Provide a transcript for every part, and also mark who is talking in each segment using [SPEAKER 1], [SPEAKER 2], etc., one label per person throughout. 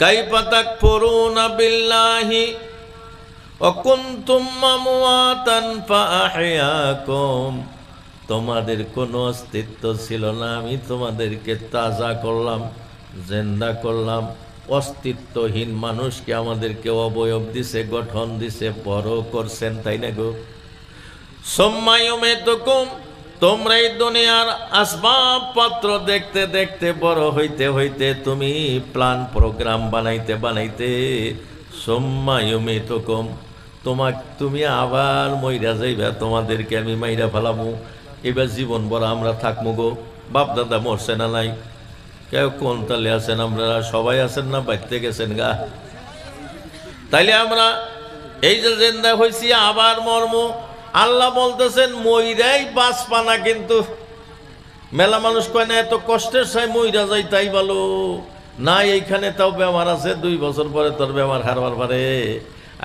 [SPEAKER 1] কাইফা তাকফুরুনা বিল্লাহি ওয়া কুনতুম আমওয়াতান ফাআহইয়াকুম, তোমাদের কোনো অস্তিত্ব ছিল না, আমি তোমাদেরকে তাজা করলাম, জিন্দা করলাম। অস্তিত্বহীন মানুষকে আমাদেরকে অবয়ব দিছে, গঠন দিছে, বড় করছেন, তাই না গো? সুম্মা ইউমীতুকুম, তোমরা এই দুনিয়ার আসবাবপত্র দেখতে দেখতে বড় হইতে হইতে তুমি প্ল্যান প্রোগ্রাম বানাইতে বানাইতে সুম্মা ইউমীতুকুম, তুমি আবার মইরা যাইবা, তোমাদেরকে আমি মাইরা ফেলামু। এবার জীবন বড় আমরা থাকবো গো। বাপ দাদা মরছে না নাই? কেউ কোন তালে আছেন? আমরা সবাই আছেন না বাড়তে গেছেন গা? তাইলে আমরা এই যে জিন্দা হয়েছি আবার মর্ম। আল্লাহ বলতেছেন মইরাই বাঁচবা না, কিন্তু মেলা মানুষ কয় না এত কষ্টের চাই মইরা যাই তাই ভালো না, এইখানে তাও বেমার আছে, 2 বছর পরে তোর বেমার হারবার পারে।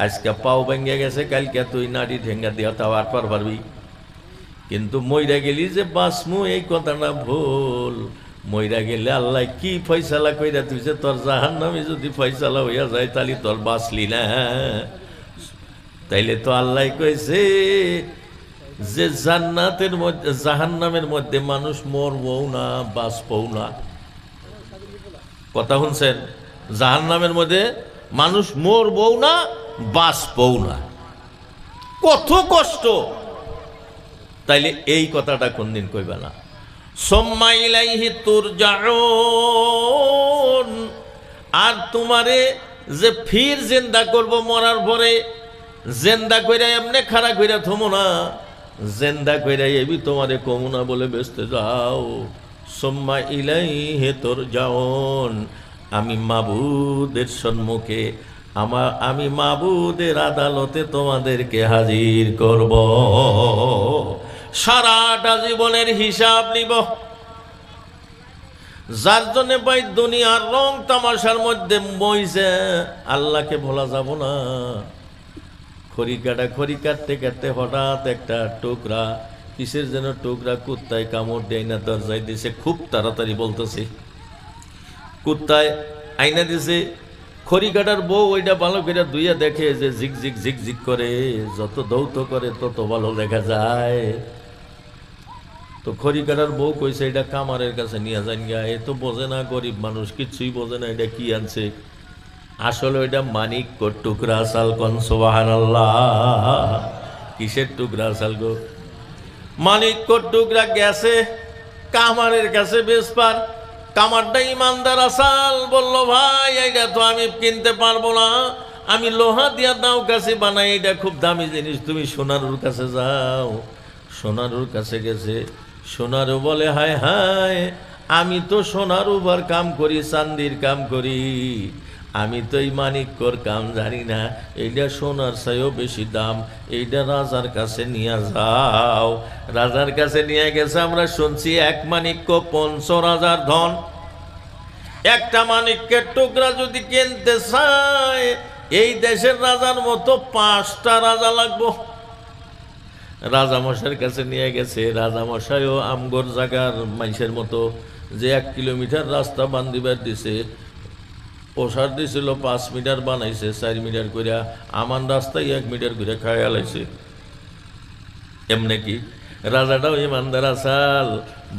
[SPEAKER 1] আজকে পাও ভেঙে গেছে, কালকে তুই নাড়ি ঠেঙ্গা দিয়া তাও আটবার পারবি, কিন্তু মইরা গেলি যে বাঁচমু এই কথাটা ভুল। মইরা গেলে আল্লাহ কি ফয়সালা কইরা তুইছে, তোর জাহান্নামে যদি ফয়সালা হইয়া যায় তাহলে তোর বাঁচলি না। তাইলে তো আল্লাহ কইছে যে জান্নাতের মধ্যে জাহান্নামের মধ্যে মানুষ মরবও না বাঁচবও না। কথা শুনছেন? জাহান্নামের মধ্যে মানুষ মরবও না বাঁচবও না, কত কষ্ট। তাইলে এই কথাটা কোনদিন কইবা না। সুম্মা ইলাইহি তুরজাউন, আর তোমারে যে ফির জিন্দা করব মরার পরে, জিন্দা কইরা এমনি খাড়া কইরা থমো না, জিন্দা কইরা এবি তোমারে কমু না বলে বেসতে যাও। সুম্মা ইলাইহি তুরজাউন, আমি মাবুদের সম্মুখে আমি মাবুদের আদালতে তোমাদেরকে হাজির করব, সারাটা জীবনের হিসাব নিব। যার জন্য ভাই দুনিয়ার রং তামাশার মধ্যে বইছে, আল্লাহকে ভোলা যাব না। খড়ি কাটতে কাটতে হঠাৎ একটা টুকরা, কিসের যেন টুকরা, কুত্তায় কামড় দেয় না, দরজায় দিছে, খুব তাড়াতাড়ি বলতেছে, কুত্তায় আইনা দিছে। খড়ি কাটার বউ ওইটা ভালো করে ধুইয়া দেখে যে ঝিকঝিক ঝিকঝিক করে, যত দৌত করে তত ভালো দেখা যায়। তো খড়ি কাটার বউ কইছে এটা কামারের কাছে নিয়ে যান গা, এ তো বোঝে না, গরিব মানুষ কিচ্ছুই বোঝে না, এটা কি আনছে। আসলে ওইটা মানিক্যর টুকরা আসাল। কোন সুবহানাল্লাহ। কিসের টুকরা আসাল গো? মানিক্যর টুকরা গেছে কামারের কাছে বেচবার। কামারটা ইমানদার আসাল, বলল ভাই এইটা তো আমি কিনতে পারবো না, আমি লোহা দিয়া দাও কাছে বানাই, এটা খুব দামি জিনিস, তুমি সোনারুর কাছে যাও। সোনারুর কাছে গেছে, সোনারু বলে হায় হায়, আমি তো সোনারুবার কাম করি, চান্দির কাম করি, আমি তো এই মানিক্যর কাম জানি না, এইটা সোনার চাইও বেশি দাম, এইটা রাজার কাছে নিয়ে যাও। রাজার কাছে নিয়ে গেছে, আমরা শুনছি 1 মানিক্য 50,000 ধন। একটা মানিক্যের টুকরা যদি কিনতে চায়, এই দেশের রাজার মতো 5টা রাজা লাগবো। রাজামশাইয়ের কাছে নিয়ে গেছে, রাজামশাইও আমগর জায়গার মানুষের মতো যে 1 কিলোমিটার রাস্তা বান্ধিবার দিছে, ওষার দিছিল 5 মিটার, বানাইছে 4 মিটার কইরা, আমার রাস্তায় 1 মিটার করে খাইয়া লাইছে। এমনি কি রাজাটাও ইমানদার আসাল,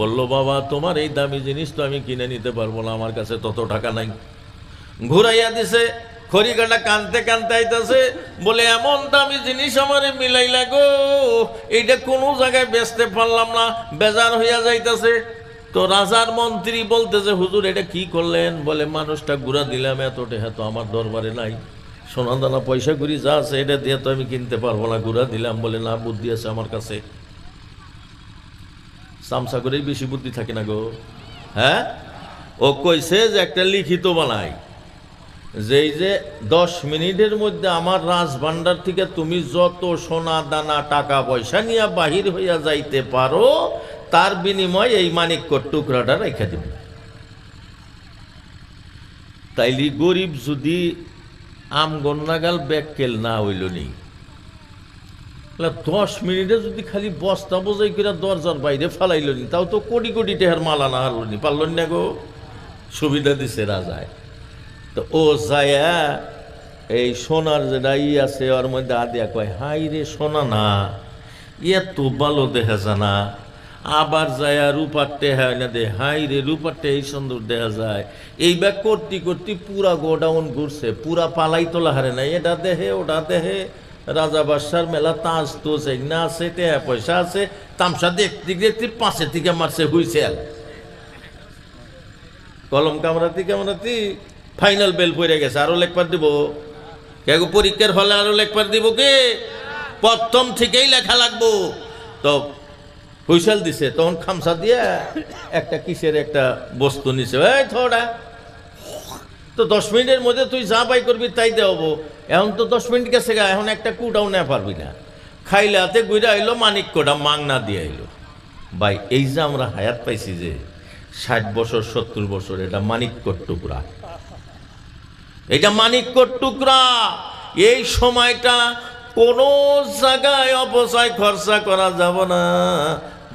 [SPEAKER 1] বলল বাবা তোমার এই দামি জিনিস তো আমি কিনে নিতে পারবো না, আমার কাছে তত টাকা নাই। ঘুরাইয়া দিছে, খড়িকাটা কানতে কানতে আইতাছে, বলে এমন দামি জিনিস আমারে মিলাইলা গো, এইটা কোনো জায়গায় বেচতে পারলাম না, বেজার হইয়া যাইতাছে। তো রাজার মন্ত্রী বলতেছে হুজুর এটা কি করলেন? বলে মানুষটা ঘুরা দিলাম, এত টাকা তো আমার দরবারে নাই, সোনা দানা পয়সা করি যা আছে এটা দিয়ে তো আমি কিনতে পারবো না, ঘুরা দিলাম। বলে না, বুদ্ধি আছে আমার কাছে। চামচা করেই বেশি বুদ্ধি থাকে না গো। হ্যাঁ, ও কইছে যে একটা লিখিত বানাই, যে 10 মিনিটের মধ্যে আমার রাজভান্ডার থেকে তুমি যত সোনা দানা টাকা পয়সা নিয়ে বাহির হইয়া যাইতে পারো, তার বিনিময়ে এই মানিক্যর টুকরাটা রেখে দিবে। তাইলে গরিব যদি আমগন্নাগাল ব্যাককেল না হইল নি, 10 মিনিটে যদি খালি বস্তা বোঝাই করে দরজার বাইরে ফালাইল নি, তাও তো কোটি কোটি টাকার মাল আনা হারল নি, পারল না গো। সুবিধা দিছে রাজায়। তো ও যায়া এই সোনার যেটা আছে ওর মধ্যে আদিয়া কয়, হাই রে সোনা না, এত ভালো দেখা জানা। আবার যায় রূপার টেহা না দে, হাই রে রূপার টেহাই সুন্দর দেখা যায়। এইবার করতে করতে পুরা গোডাউন ঘুরছে, পুরা পালাই তোলা হারে নাই, এটা দেহে ওটা দেহে। রাজা বাদশার মেলা তাজ তোজ না আছে, টেহা পয়সা আছে, তামসা দেখতে দেখতে পাঁচের থেকে মারছে হুইসেল, কলম কামড়াতি কামড়াতি ফাইনাল বেল পড়ে গেছে। আরো লেখবার দিব কে পরীক্ষার হলে, আরো লেখবার দিব কে, প্রথম থেকেই লেখা লাগবো। তো হুইসেল দিছে, তখন খামসা দিয়ে একটা কিসের একটা বস্তু নিছে, এই থোড়া তো 10 মিনিটের মধ্যে তুই যা পাই করবি তাই দেবো। এখন তো 10 মিনিট গেছে গা, এখন একটা কুটাও নেওয়া পারবি না। খাইলে হাতে গুইরা আইলো, মানিক কোটা মাংনা দিয়ে আইলো। ভাই এই যে আমরা হায়াত পাইছি যে 60 বছর 70 বছর, এটা মানিক্যর টুকরা, এটা মানিক্যর টুকরা। এই সময়টা কোনো জায়গায় অপচয় খরচা করা যাব না।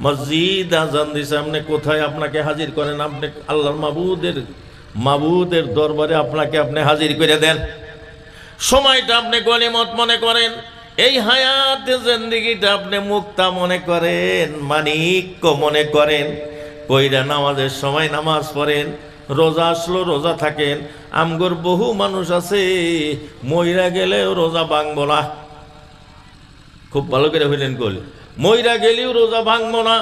[SPEAKER 1] মসজিদ আজান দিছে, আপনি কোথায় আপনাকে হাজির করেন, আপনি আল্লাহর মাবুদের দরবারে আপনাকে আপনি হাজির করে দেন। সময়টা আপনি গনিমত মনে করেন, এই হায়াতে জিন্দেগিটা আপনি মুক্তা মনে করেন, মানিক্য মনে করেন। কইরা নামাজের সময় নামাজ পড়েন, রোজা আসলো রোজা থাকেন। আমগর বহু মানুষ আছে মইরা গেলেও রোজা ভাঙবো না। খুব ভালো করে হইলেন কল, মইরা গেলেও রোজা ভাঙবো না।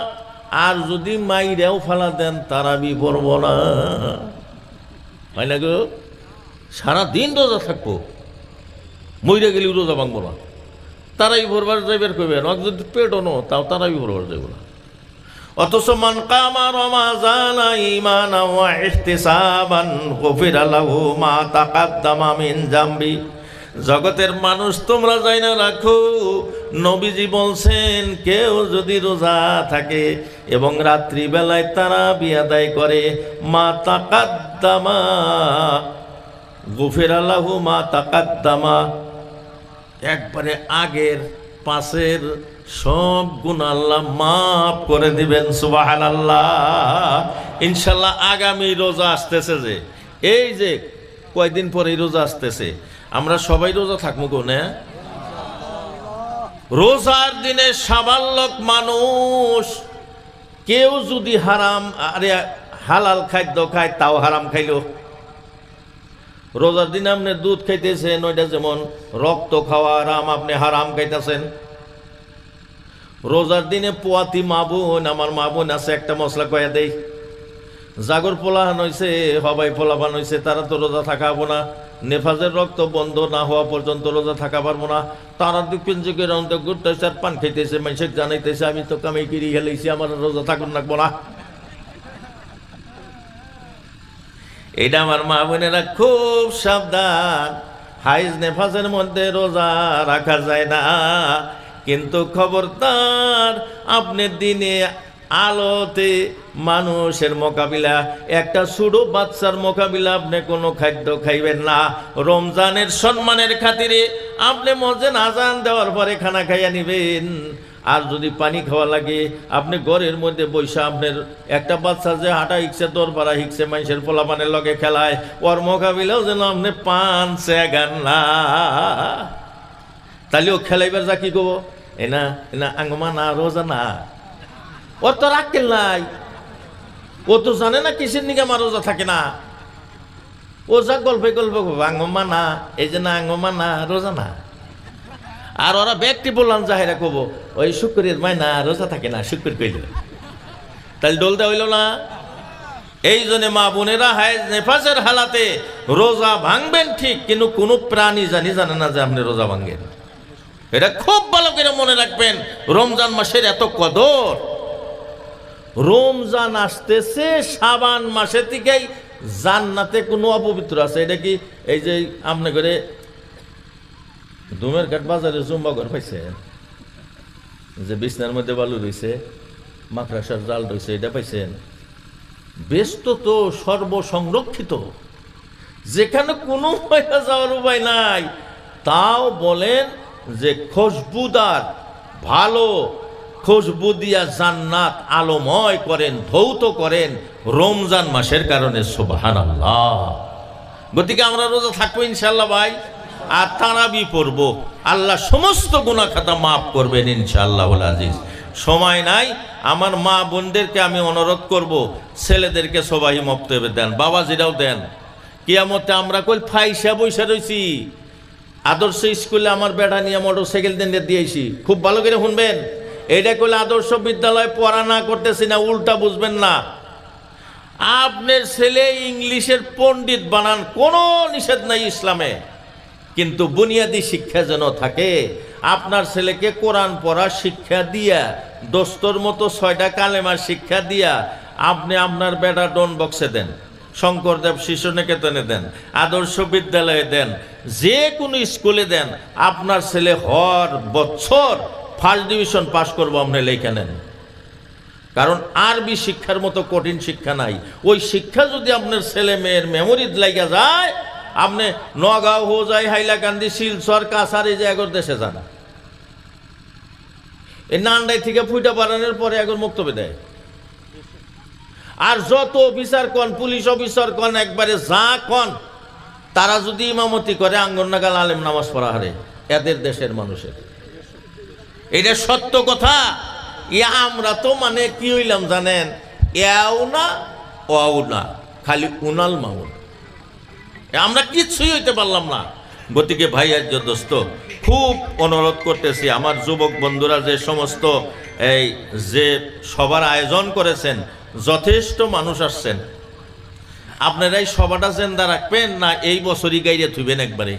[SPEAKER 1] আর যদি মাইরাও ফালা দেন তারাবি পড়ব না, হয় না গো? সারাদিন রোজা থাকবো, মইরা গেলেও রোজা ভাঙবো না। তারাই ভরবার যাইবার কইবেন, যদি পেটও নো তাও তারাই ভরবার যাইব না। অথচ মান কামা রমাজানা ঈমানান ওয়া ইহতিসাবান গুফিরা লাহু মা তাকাদ্দামা মিন জামবি। জগতের মানুষ তোমরা যাই না রাখো, নবীজি বলছেন কেউ যদি রোজা থাকে এবং রাত্রিবেলায় তারাবি আদায় করে, মা তাকাদ্দামা গুফিরা লাহু মা তাকাদ্দামা, একবারে আগের পাশের সব গুণ আল্লাহ মাফ করে দিবেন। সুবহানাল্লাহ। ইনশাল্লাহ আগামী রোজা আসতেছে, যে এই যে কয়দিন পরে রোজা আসতেছে, আমরা সবাই রোজা থাকবো কোনে? রোজার দিনে সাবাল্যক মানুষ কেউ যদি হারাম আরে হালাল খাদ্য খায় তাও হারাম খাইলো। রোজার দিনে আপনি দুধ খাইতেছেন, ওইটা যেমন রক্ত খাওয়া হারাম, আপনি হারাম খাইতেছেন। রোজার দিনে পোয়াতি মা বোন, আমার মা বোন আছে, একটা মশলা কয়া দেই, জাগর পোলাহান হয়েছে, হবাই পোলাবান হয়েছে, তারা তো রোজা থাকাবো না। নেফাজের রক্ত বন্ধ না হওয়া পর্যন্ত রোজা থাকা পারবো না। তারা দেখবেন যে অন্ত ঘুরতেছে আর পান খাইতেছে, মানুষের জানাইতেছে আমি তো কামাই কিরি খেলেছি, আমার রোজা থাকুন রাখবো না। এটা আমার মা বোনেরা খুব সাবধান। হাইজ নেফাজের মধ্যে রোজা রাখা যায় না, কিন্তু খবরদার আপনি দিনে আলোতে মানুষের মোকাবিলা, একটা ছোটো বাচ্চার মোকাবিলা আপনি কোনো খাদ্য খাইবেন না। রমজানের সম্মানের খাতিরে আপনি মসজিদ আজান দেওয়ার পরে খানা খাইয়া নিবেন। আর যদি পানি খাওয়া লাগে আপনি ঘরের মধ্যে বৈশা, আপনার একটা বাচ্চা যে হাঁটা হিকছে, দরবারা হিকছে, মানুষের পোলাপানের লগে খেলায়, ওর মোকাবিলাও যেন আপনি পান সেগান না। তাহলে ও খেলাইবার যা কি করবো, এনা এনা আঙ্গমা না রোজা না, ওর তো রাখেন নাই, ও তো জানে না কিসের নিকে আমার রোজা থাকে না। ও যা গল্পে গল্প আঙ্গমা না, এই যে না আঙ্গমা না রোজা না। আর ওরা ব্যক্তি বললাম যাহেরা কব ওই শুক্রের মায় না রোজা থাকে না, শুক্র কইল, তাহলে ডলতে হইল না। এই জন্য মা বোনেরা হায়েজ নেফাসের হালাতে রোজা ভাঙবেন ঠিক, কিন্তু কোনো প্রাণী জানে না যে আপনি রোজা ভাঙবেন। এটা খুব ভালো করে মনে রাখবেন। রমজান মাসের এত কদর। রমজান আসতেছে শাবান মাসের থেকেই জান্নাতে কোনো অপবিত্র আছে। এটা কি এই যে আপনি করে ধুমের ঘাট বাজারে জুম্বা ঘর পাইছেন, যে বিছনার মধ্যে বালু রয়েছে, মাকড়াসার জাল রয়েছে, এটা পাইছেন? ব্যস্ত তো সর্বসংরক্ষিত, যেখানে কোনো পয়সা যাওয়ার উপায় নাই। তাও বলেন যে খুশবুদার ভালো খুশবু দিয়া জান্নাত আলোময় করেন, ধৌত করেন রমজান মাসের কারণে। সুবহানাল্লাহ। গতিকে আমরা রোজা থাকবো ইনশাল্লাহ ভাই, আর তারাবি পড়বো, আল্লাহ সমস্ত গুনাহ খাতা মাফ করবেন ইনশাআল্লাহুল আজিজ। সময় নাই, আমার মা বোনদেরকে আমি অনুরোধ করব, ছেলেদেরকে সবাই মক্তবে দেন, বাবাজিরাও দেন। কিয়ামতে আমরা কই ফাইসা বইসা রইছি। আদর্শ স্কুলে আমার বেটা নিয়ে মোটরসাইকেল দিয়েছি, খুব ভালো করে শুনবেন। এইটা করলে আদর্শ বিদ্যালয়ে পড়া না করতেছি না, উল্টা বুঝবেন না। আপনার ছেলে ইংলিশের পণ্ডিত বানান, কোনো নিষেধ নাই ইসলামে, কিন্তু বুনিয়াদী শিক্ষা যেন থাকে। আপনার ছেলেকে কোরআন পড়ার শিক্ষা দিয়া, দোস্তর মতো 6টা কালেমার শিক্ষা দিয়া আপনি আপনার বেটা ডন বক্সে দেন, শঙ্করদেব শিশু নিকেতনে দেন, আদর্শ বিদ্যালয়ে দেন, যে কোনো স্কুলে দেন। আপনার ছেলে হর বছর ফার্স্ট ডিভিশন পাশ করবো আপনি লেখা নেন। কারণ আরবি শিক্ষার মতো কঠিন শিক্ষা নাই। ওই শিক্ষা যদি আপনার ছেলে মেয়ের মেমোরিজ লাগা যায়, আপনি নগাঁও হো যায়, হাইলাকান্দি, শিলচর, কাছারি যে এগর দেশে যান। এই নান্দাই থেকে ফুটা বাড়ানোর পরে এগর মুক্তবে দেয়। আর যত অফিসার কন, পুলিশ অফিসার কন, একবারে যা কন, তারা যদি ইমামতি করে আঙ্গন নাগাল আলেম নামাজ পড়া হারে এদের দেশের মানুষের। এটা সত্য কথা। আমরা তো মানে কি হইলাম জানেন, এও না ওও না, খালি উনাল মাউন, আমরা কিচ্ছুই হইতে পারলাম না। গতিকে ভাই আর দোস্ত, খুব অনুরোধ করতেছি, আমার যুবক বন্ধুরা যে সমস্ত এই যে সবার আয়োজন করেছেন, যথেষ্ট মানুষ আসছেন, আপনারাই সবাটা জেন্দা রাখবেন না এই বছরই গাইরে থুইবেন একবারে?